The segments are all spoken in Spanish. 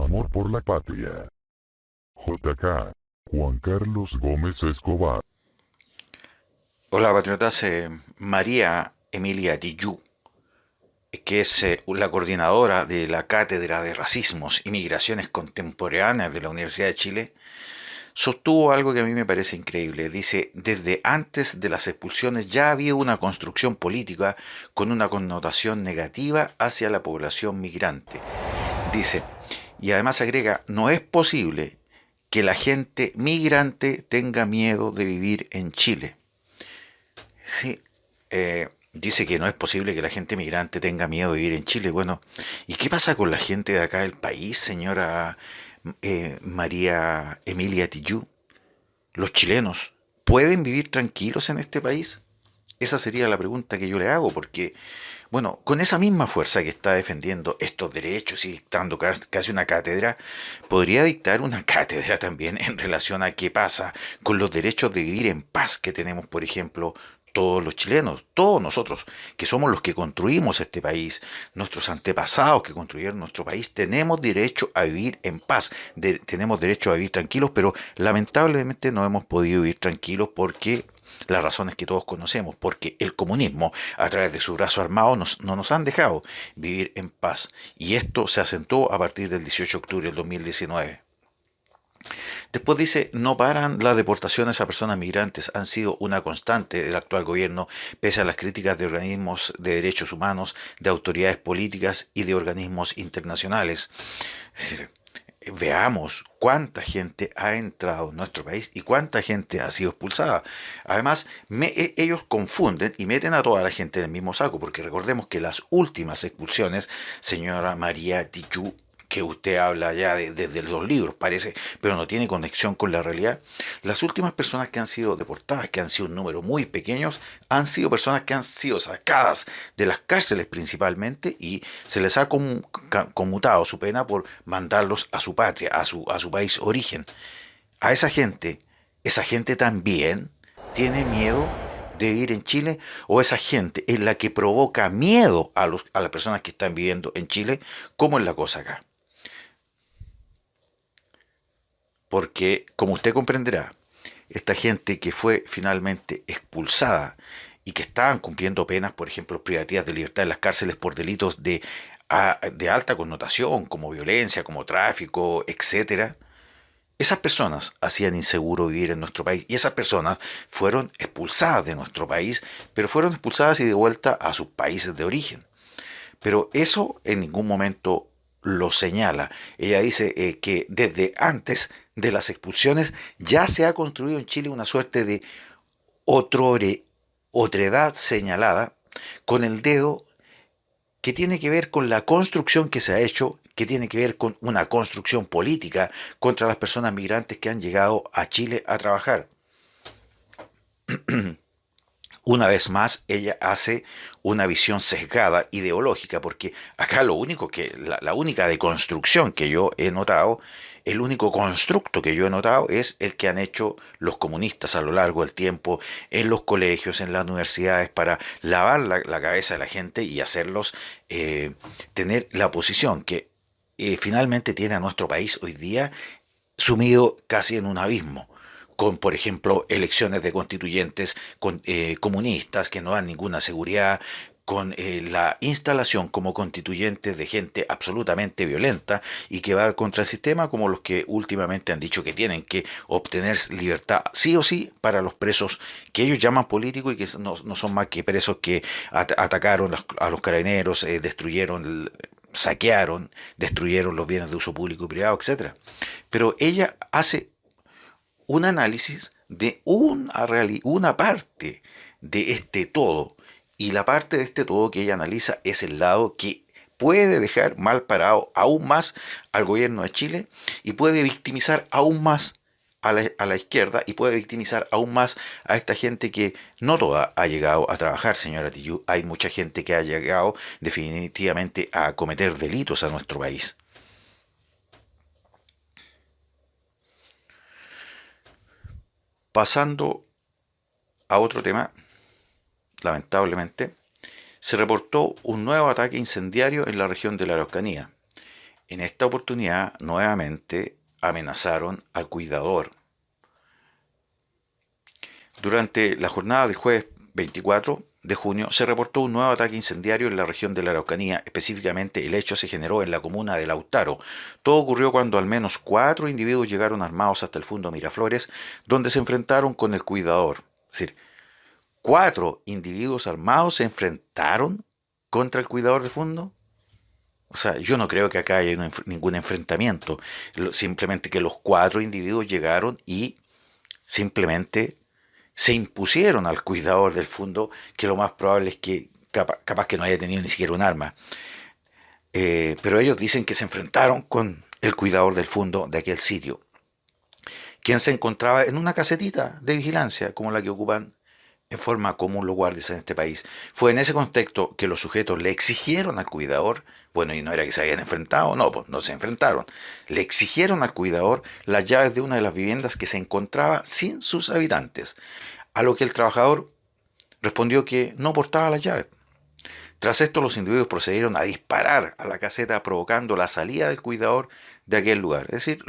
Amor por la patria. JK. Juan Carlos Gómez Escobar. Hola, patriotas. María Emilia Diyu, que es la coordinadora de la Cátedra de Racismos y Migraciones Contemporáneas de la Universidad de Chile, sostuvo algo que a mí me parece increíble. Dice, desde antes de las expulsiones ya había una construcción política con una connotación negativa hacia la población migrante. Dice, y además agrega, no es posible que la gente migrante tenga miedo de vivir en Chile. Sí, dice que no es posible que la gente migrante tenga miedo de vivir en Chile. Bueno, ¿y qué pasa con la gente de acá del país, señora María Emilia Tijoux? ¿Los chilenos pueden vivir tranquilos en este país? Esa sería la pregunta que yo le hago, porque, bueno, con esa misma fuerza que está defendiendo estos derechos y dictando casi una cátedra, podría dictar una cátedra también en relación a qué pasa con los derechos de vivir en paz que tenemos, por ejemplo, todos los chilenos, todos nosotros, que somos los que construimos este país, nuestros antepasados que construyeron nuestro país, tenemos derecho a vivir en paz, tenemos derecho a vivir tranquilos, pero lamentablemente no hemos podido vivir tranquilos porque las razones que todos conocemos, porque el comunismo, a través de su brazo armado, no nos han dejado vivir en paz. Y esto se acentuó a partir del 18 de octubre del 2019. Después dice, no paran las deportaciones a personas migrantes, han sido una constante del actual gobierno, pese a las críticas de organismos de derechos humanos, de autoridades políticas y de organismos internacionales. Es decir, veamos cuánta gente ha entrado en nuestro país y cuánta gente ha sido expulsada. Además, ellos confunden y meten a toda la gente en el mismo saco, porque recordemos que las últimas expulsiones, señora María Tijoux, que usted habla ya desde los libros, parece, pero no tiene conexión con la realidad. Las últimas personas que han sido deportadas, que han sido un número muy pequeños, han sido personas que han sido sacadas de las cárceles principalmente y se les ha conmutado su pena por mandarlos a su patria, a su país origen. A esa gente también tiene miedo de vivir en Chile, o esa gente es la que provoca miedo a las personas que están viviendo en Chile. ¿Cómo es la cosa acá? Porque, como usted comprenderá, esta gente que fue finalmente expulsada y que estaban cumpliendo penas, por ejemplo, privativas de libertad en las cárceles por delitos de alta connotación, como violencia, como tráfico, etcétera, esas personas hacían inseguro vivir en nuestro país y esas personas fueron expulsadas de nuestro país, pero fueron expulsadas y de vuelta a sus países de origen. Pero eso en ningún momento lo señala. Ella dice que desde antes de las expulsiones ya se ha construido en Chile una suerte de otrore, otredad señalada con el dedo, que tiene que ver con la construcción que se ha hecho, que tiene que ver con una construcción política contra las personas migrantes que han llegado a Chile a trabajar. Una vez más, ella hace una visión sesgada, ideológica, porque acá lo único la única deconstrucción que yo he notado, el único constructo que yo he notado es el que han hecho los comunistas a lo largo del tiempo en los colegios, en las universidades, para lavar la cabeza de la gente y hacerlos tener la posición que finalmente tiene a nuestro país hoy día sumido casi en un abismo, con, por ejemplo, elecciones de constituyentes comunistas que no dan ninguna seguridad, con la instalación como constituyentes de gente absolutamente violenta y que va contra el sistema, como los que últimamente han dicho que tienen que obtener libertad sí o sí para los presos que ellos llaman políticos y que no son más que presos que atacaron a los carabineros, destruyeron, saquearon, destruyeron los bienes de uso público y privado, etcétera. Pero ella hace un análisis de una parte de este todo. Y la parte de este todo que ella analiza es el lado que puede dejar mal parado aún más al gobierno de Chile y puede victimizar aún más a la izquierda y puede victimizar aún más a esta gente que no toda ha llegado a trabajar, señora Tijoux. Hay mucha gente que ha llegado definitivamente a cometer delitos a nuestro país. Pasando a otro tema, lamentablemente, se reportó un nuevo ataque incendiario en la región de la Araucanía. En esta oportunidad, nuevamente amenazaron al cuidador. Durante la jornada del jueves 24 de junio se reportó un nuevo ataque incendiario en la región de la Araucanía. Específicamente, el hecho se generó en la comuna de Lautaro. Todo ocurrió cuando al menos 4 individuos llegaron armados hasta el fundo Miraflores, donde se enfrentaron con el cuidador. Es decir, 4 individuos armados se enfrentaron contra el cuidador del fondo. O sea, yo no creo que acá haya ningún enfrentamiento. Simplemente que los 4 individuos llegaron y simplemente se impusieron al cuidador del fondo, que lo más probable es que capaz que no haya tenido ni siquiera un arma. Pero ellos dicen que se enfrentaron con el cuidador del fondo de aquel sitio, quien se encontraba en una casetita de vigilancia como la que ocupan en forma común los guardias en este país. Fue en ese contexto que los sujetos le exigieron al cuidador, bueno, y no era que se habían enfrentado, no, pues no se enfrentaron, le exigieron al cuidador las llaves de una de las viviendas que se encontraba sin sus habitantes, a lo que el trabajador respondió que no portaba las llaves. Tras esto, los individuos procedieron a disparar a la caseta, provocando la salida del cuidador de aquel lugar. Es decir,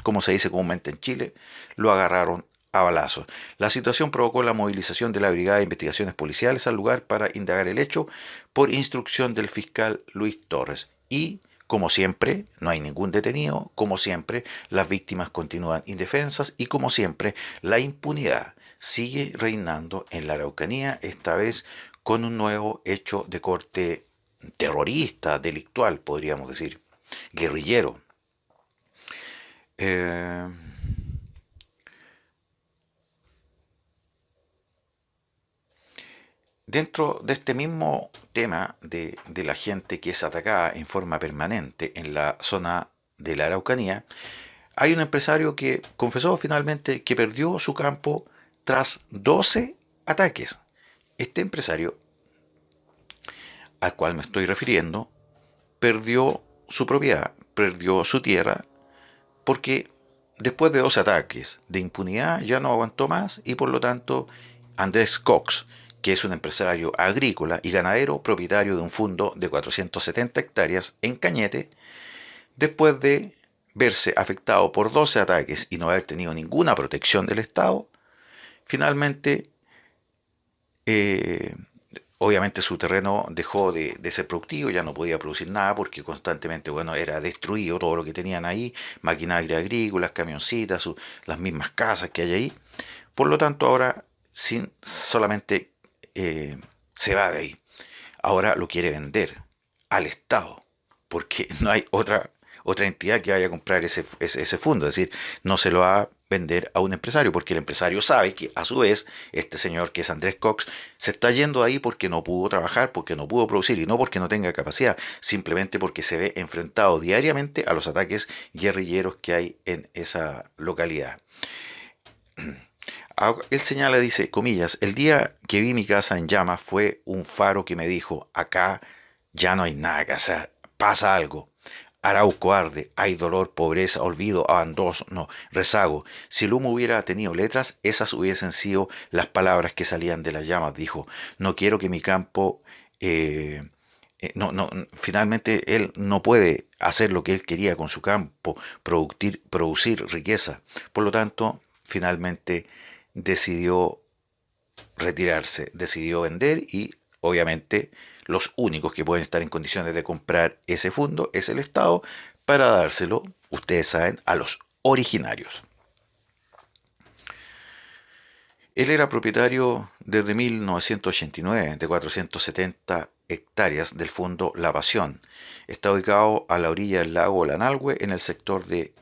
como se dice comúnmente en Chile, lo agarraron a balazos. La situación provocó la movilización de la Brigada de Investigaciones Policiales al lugar para indagar el hecho por instrucción del fiscal Luis Torres. Y, como siempre, no hay ningún detenido, como siempre, las víctimas continúan indefensas y, como siempre, la impunidad sigue reinando en la Araucanía, esta vez con un nuevo hecho de corte terrorista, delictual, podríamos decir, guerrillero. Eh, Dentro de este mismo tema de la gente que es atacada en forma permanente en la zona de la Araucanía, hay un empresario que confesó finalmente que perdió su campo tras 12 ataques. Este empresario al cual me estoy refiriendo perdió su propiedad, perdió su tierra, porque después de 12 ataques de impunidad ya no aguantó más y por lo tanto Andrés Cox, que es un empresario agrícola y ganadero propietario de un fundo de 470 hectáreas en Cañete, después de verse afectado por 12 ataques y no haber tenido ninguna protección del Estado, finalmente, eh, obviamente su terreno dejó de ser productivo, ya no podía producir nada porque constantemente, bueno, era destruido todo lo que tenían ahí, maquinaria agrícola, camioncitas, las mismas casas que hay ahí. Por lo tanto, ahora solamente se va de ahí. Ahora lo quiere vender al Estado, porque no hay otra entidad que vaya a comprar ese fondo. Es decir, no se lo va a vender a un empresario, porque el empresario sabe que a su vez este señor que es Andrés Cox se está yendo ahí porque no pudo trabajar, porque no pudo producir y no porque no tenga capacidad, simplemente porque se ve enfrentado diariamente a los ataques guerrilleros que hay en esa localidad. Él señala, dice, comillas, el día que vi mi casa en llamas fue un faro que me dijo, acá ya no hay nada que hacer, pasa algo. Arauco arde, hay dolor, pobreza, olvido, abandono, rezago. Si el humo hubiera tenido letras, esas hubiesen sido las palabras que salían de las llamas, dijo. No quiero que mi campo... finalmente él no puede hacer lo que él quería con su campo, producir riqueza. Por lo tanto, finalmente decidió retirarse, decidió vender y obviamente los únicos que pueden estar en condiciones de comprar ese fondo es el Estado para dárselo, ustedes saben, a los originarios. Él era propietario desde 1989 de 470 hectáreas del fondo La Pasión. Está ubicado a la orilla del lago Lanalhue en el sector de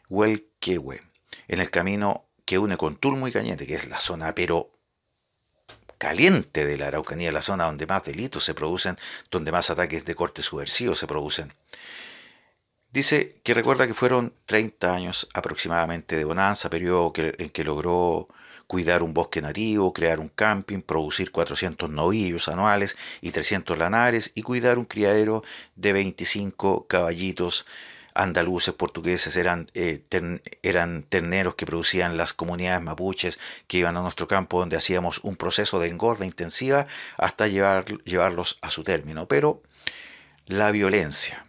Huelquehue, en el camino que une con Tulmo y Cañete, que es la zona pero caliente de la Araucanía, la zona donde más delitos se producen, donde más ataques de corte subversivo se producen. Dice que recuerda que fueron 30 años aproximadamente de bonanza, periodo en que logró cuidar un bosque nativo, crear un camping, producir 400 novillos anuales y 300 lanares y cuidar un criadero de 25 caballitos andaluces, portugueses, eran terneros que producían las comunidades mapuches que iban a nuestro campo donde hacíamos un proceso de engorda intensiva hasta llevarlos a su término. Pero la violencia,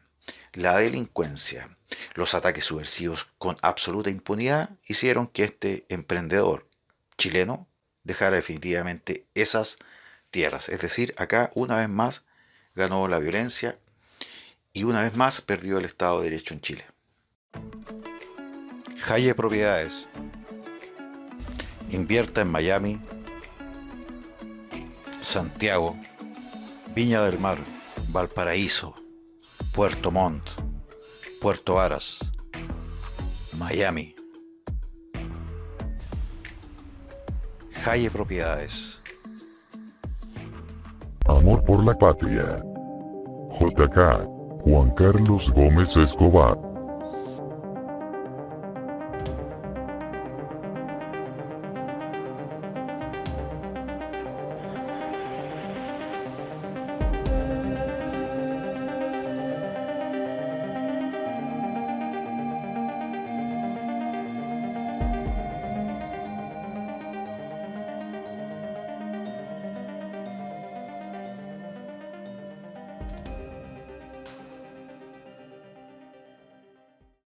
la delincuencia, los ataques subversivos con absoluta impunidad hicieron que este emprendedor chileno dejara definitivamente esas tierras. Es decir, acá una vez más ganó la violencia y una vez más perdió el Estado de Derecho en Chile. Haye Propiedades. Invierta en Miami, Santiago, Viña del Mar, Valparaíso, Puerto Montt, Puerto Varas, Miami. Haye Propiedades. Amor por la patria. JK Juan Carlos Gómez Escobar.